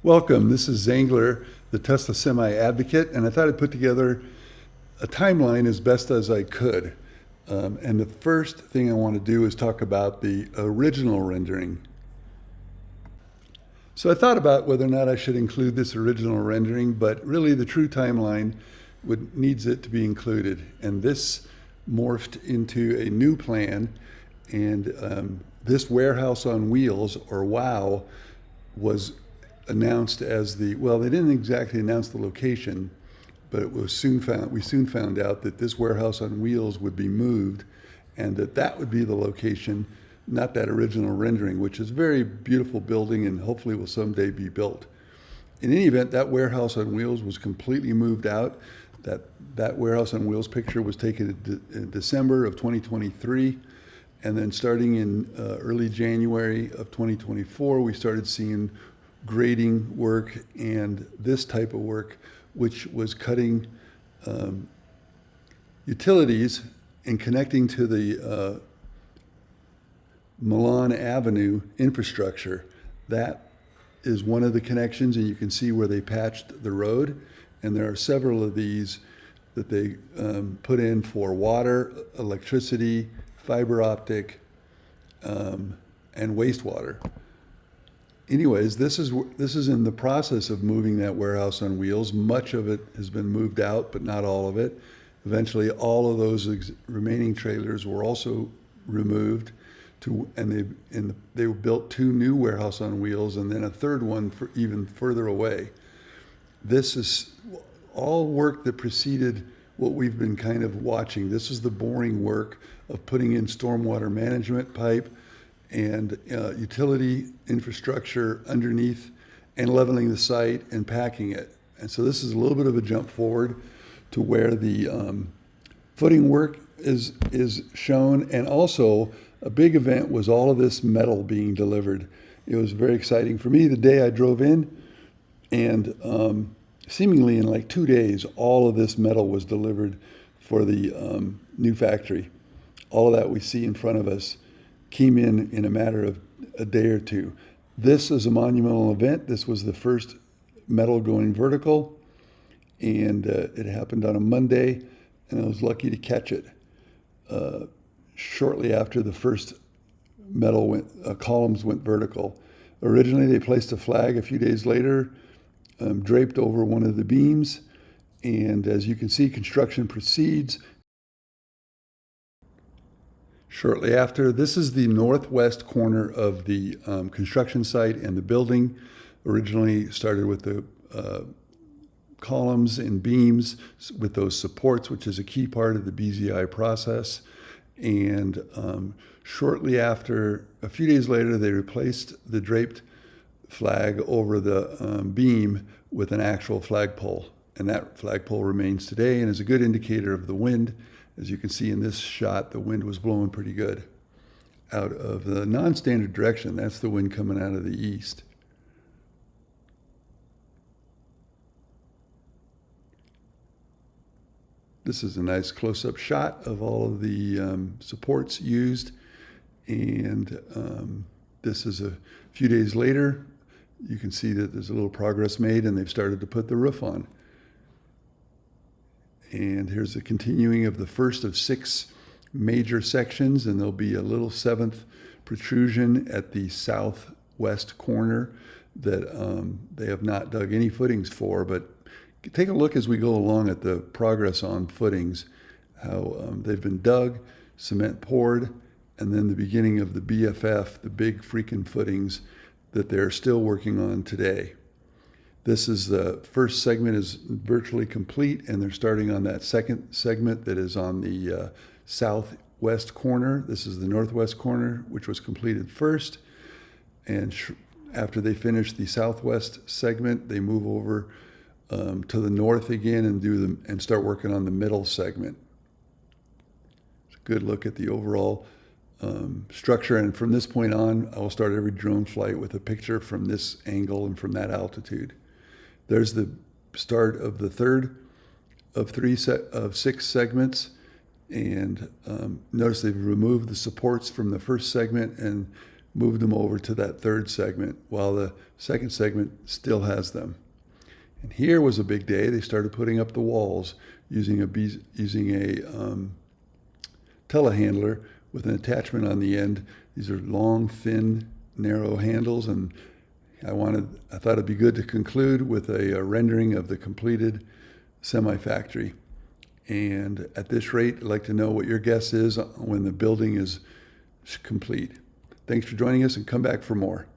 Welcome, this is Zangler, the Tesla Semi Advocate, and I thought I'd put together a timeline as best as I could. And the first thing I want to do is talk about the original rendering. So I thought about whether or not I should include this original rendering, but really the true timeline needs it to be included. And this morphed into a new plan, and this warehouse on wheels, or WOW, was announced as they didn't exactly announce the location, but we soon found out that this warehouse on wheels would be moved, and that would be the location, not that original rendering, which is a very beautiful building and hopefully will someday be built. In any event, that warehouse on wheels was completely moved out. That warehouse on wheels picture was taken in December of 2023. And then starting in early January of 2024, we started seeing grading work and this type of work, which was cutting utilities and connecting to the Milan Avenue infrastructure. That is one of the connections, and you can see where they patched the road. And there are several of these that they put in for water, electricity, fiber optic, and wastewater. Anyways, this is in the process of moving that warehouse on wheels. Much of it has been moved out, but not all of it. Eventually, all of those remaining trailers were also removed, and they built two new warehouse on wheels, and then a third one for even further away. This is all work that preceded what we've been kind of watching. This is the boring work of putting in stormwater management pipe and utility infrastructure underneath and leveling the site and packing it. And so this is a little bit of a jump forward to where the footing work is shown. And also a big event was all of this metal being delivered. It was very exciting for me the day I drove in, and seemingly in like 2 days, all of this metal was delivered for the new factory. All of that we see in front of us came in a matter of a day or two. This is a monumental event. This was the first metal going vertical, and it happened on a Monday, and I was lucky to catch it shortly after the first metal columns went vertical. Originally, they placed a flag a few days later, draped over one of the beams, and as you can see, construction proceeds. Shortly after, this is the northwest corner of the construction site, and the building originally started with the columns and beams with those supports, which is a key part of the BZI process. And shortly after, a few days later, they replaced the draped flag over the beam with an actual flagpole. And that flagpole remains today and is a good indicator of the wind. As you can see in this shot, the wind was blowing pretty good out of the non-standard direction. That's the wind coming out of the east. This is a nice close-up shot of all of the supports used. And this is a few days later. You can see that there's a little progress made, and they've started to put the roof on. And here's a continuing of the first of 6 major sections, and there'll be a little 7th protrusion at the southwest corner that they have not dug any footings for. But take a look as we go along at the progress on footings, how they've been dug, cement poured, and then the beginning of the BFF, the big freaking footings that they're still working on today. This is the first segment is virtually complete, and they're starting on that second segment that is on the southwest corner. This is the northwest corner, which was completed first. And after they finish the southwest segment, they move over to the north again and start working on the middle segment. It's a good look at the overall structure. And from this point on, I will start every drone flight with a picture from this angle and from that altitude. There's the start of the third of 6 segments, and notice they've removed the supports from the first segment and moved them over to that third segment, while the second segment still has them. And here was a big day. They started putting up the walls using a telehandler with an attachment on the end. These are long, thin, narrow handles, and I thought it'd be good to conclude with a rendering of the completed semi-factory. And at this rate, I'd like to know what your guess is when the building is complete. Thanks for joining us, and come back for more.